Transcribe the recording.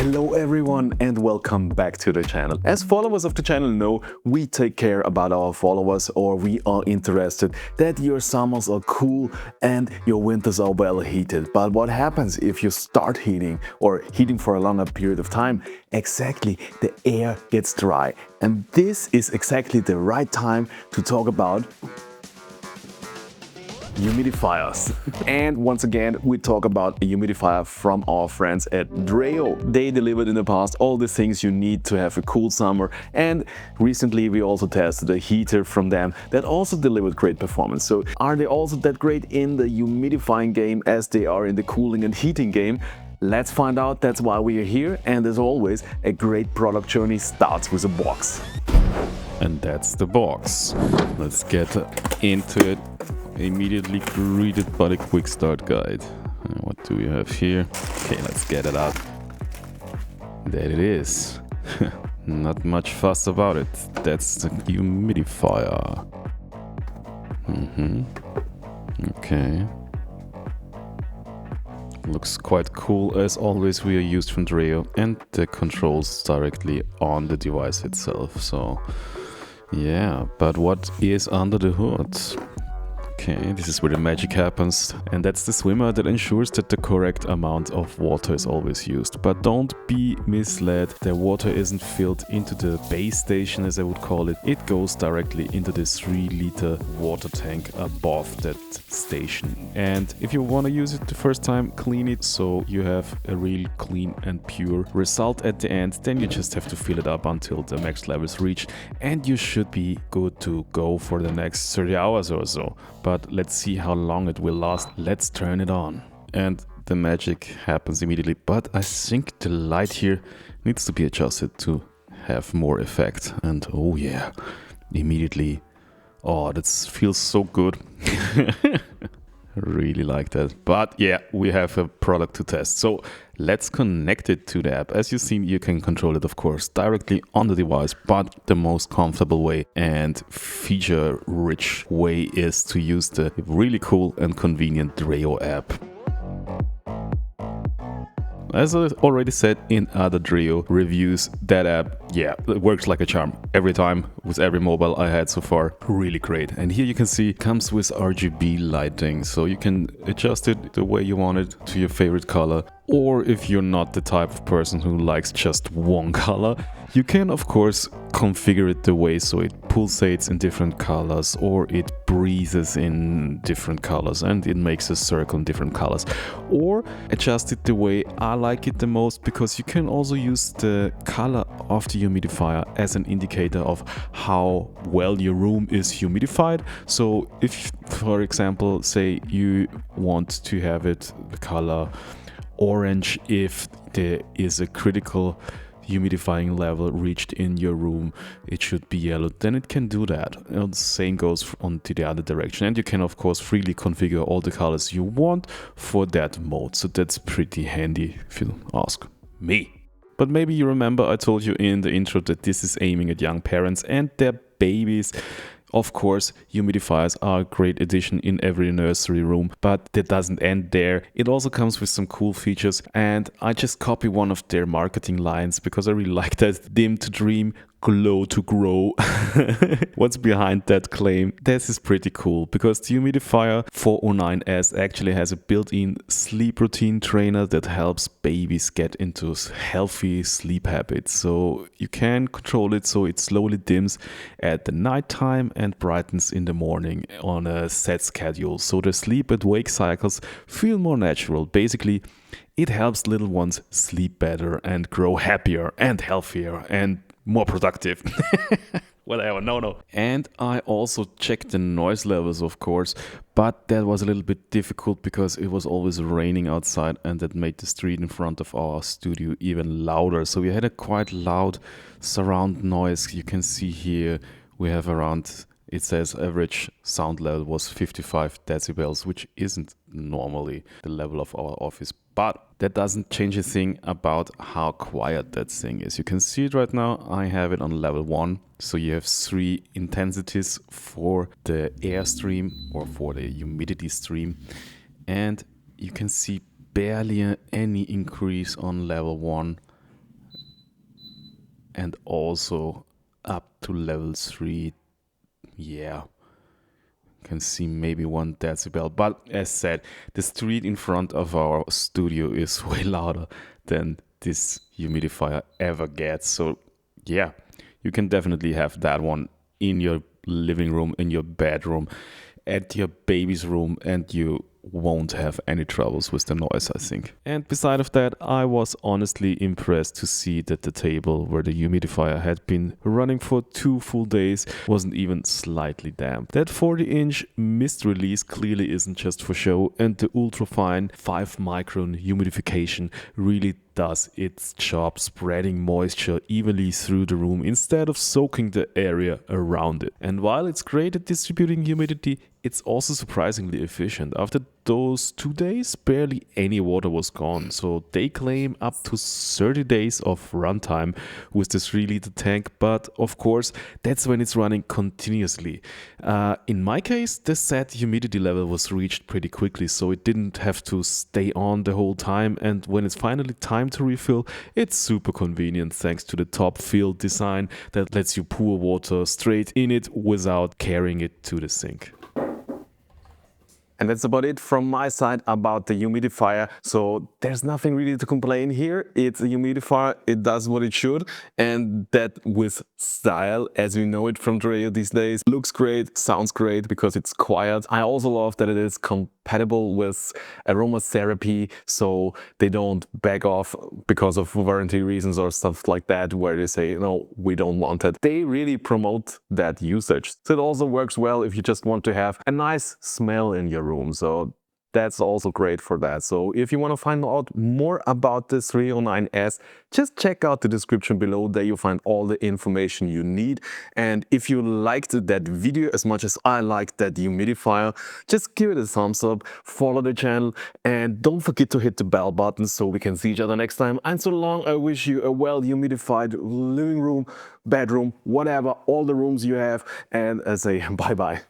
Hello everyone and welcome back to the channel. As followers of the channel know, we take care about our followers, or we are interested that your summers are cool and your winters are well heated. But what happens if you start heating or heating for a longer period of time? Exactly, the air gets dry. And this is exactly the right time to talk about humidifiers. And once again, we talk about a humidifier from our friends at Dreo. They delivered in the past all the things you need to have a cool summer, and recently we also tested a heater from them that also delivered great performance. So are they also that great in the humidifying game as they are in the cooling and heating game? Let's find out. That's why we are here, and as always, a great product journey starts with a box. And that's the box. Let's get into it. Immediately greeted by the quick start guide. What do we have here? Okay, let's get it out. There it is. Not much fuss about it. That's the humidifier. Okay. Looks quite cool. As always, we are used from Dreo, and the controls directly on the device itself. So yeah, but what is under the hood? Okay, this is where the magic happens, and that's the swimmer that ensures that the correct amount of water is always used. But don't be misled, the water isn't filled into the base station, as I would call it. It goes directly into the 3-liter water tank above that station. And if you want to use it the first time, clean it so you have a real clean and pure result at the end. Then you just have to fill it up until the max level is reached, and you should be good to go for the next 30 hours or so. But let's see how long it will last. Let's turn it on. And the magic happens immediately. But I think the light here needs to be adjusted to have more effect. And oh yeah, immediately. Oh, that feels so good. Really like that. But yeah, we have a product to test. So let's connect it to the app. As you've seen, you can control it, of course, directly on the device, but the most comfortable way and feature-rich way is to use the really cool and convenient Dreo app. As I already said in other Dreo reviews, that app, yeah, it works like a charm. Every time, with every mobile I had so far, really great. And here you can see, it comes with RGB lighting, so you can adjust it the way you want it to your favorite color. Or if you're not the type of person who likes just one color, you can of course configure it the way so it pulsates in different colors, or it breathes in different colors and it makes a circle in different colors. Or adjust it the way I like it the most, because you can also use the color of the humidifier as an indicator of how well your room is humidified. So if, for example, say you want to have it the color orange if there is a critical humidifying level reached in your room, it should be yellow, then it can do that. And the same goes on to the other direction, and you can of course freely configure all the colors you want for that mode. So that's pretty handy if you ask me. But maybe you remember I told you in the intro that this is aiming at young parents and their babies. Of course, humidifiers are a great addition in every nursery room, but that doesn't end there. It also comes with some cool features, and I just copy one of their marketing lines because I really like that: dim to dream, glow to grow. What's behind that claim? This is pretty cool, because the Humidifier 409S actually has a built-in sleep routine trainer that helps babies get into healthy sleep habits. So you can control it so it slowly dims at the night time and brightens in the morning on a set schedule, so the sleep and wake cycles feel more natural. Basically, it helps little ones sleep better and grow happier and healthier and more productive. Whatever, no. And I also checked the noise levels, of course, but that was a little bit difficult because it was always raining outside, and that made the street in front of our studio even louder. So we had a quite loud surround noise. You can see here we have around, it says average sound level was 55 decibels, which isn't normally the level of our office. But that doesn't change a thing about how quiet that thing is. You can see it right now. I have it on level 1. So you have 3 intensities for the air stream or for the humidity stream. And you can see barely any increase on level 1 and also up to level 3. Yeah, can see maybe 1 decibel, but as said, the street in front of our studio is way louder than this humidifier ever gets. So yeah, you can definitely have that one in your living room, in your bedroom, at your baby's room, and you won't have any troubles with the noise, I think. And beside of that, I was honestly impressed to see that the table where the humidifier had been running for 2 full days wasn't even slightly damp. That 40-inch mist release clearly isn't just for show, and the ultra-fine 5-micron humidification really does its job, spreading moisture evenly through the room instead of soaking the area around it. And while it's great at distributing humidity, it's also surprisingly efficient. After those 2 days, barely any water was gone, so they claim up to 30 days of runtime with this 3-liter tank, but of course that's when it's running continuously. In my case, the set humidity level was reached pretty quickly, so it didn't have to stay on the whole time, and when it's finally time to refill, it's super convenient thanks to the top fill design that lets you pour water straight in it without carrying it to the sink. And that's about it from my side about the humidifier. So there's nothing really to complain here. It's a humidifier, it does what it should, and that with style, as we know it from Dreo these days. Looks great, sounds great because it's quiet. I also love that it is compatible with aromatherapy, so they don't back off because of warranty reasons or stuff like that, where they say, no, we don't want it. They really promote that usage. So it also works well if you just want to have a nice smell in your room. So that's also great for that. So if you want to find out more about this 309S, just check out the description below. There you'll find all the information you need. And if you liked that video as much as I liked that humidifier, just give it a thumbs up, follow the channel, and don't forget to hit the bell button so we can see each other next time. And so long, I wish you a well humidified living room, bedroom, whatever, all the rooms you have, and I say bye-bye.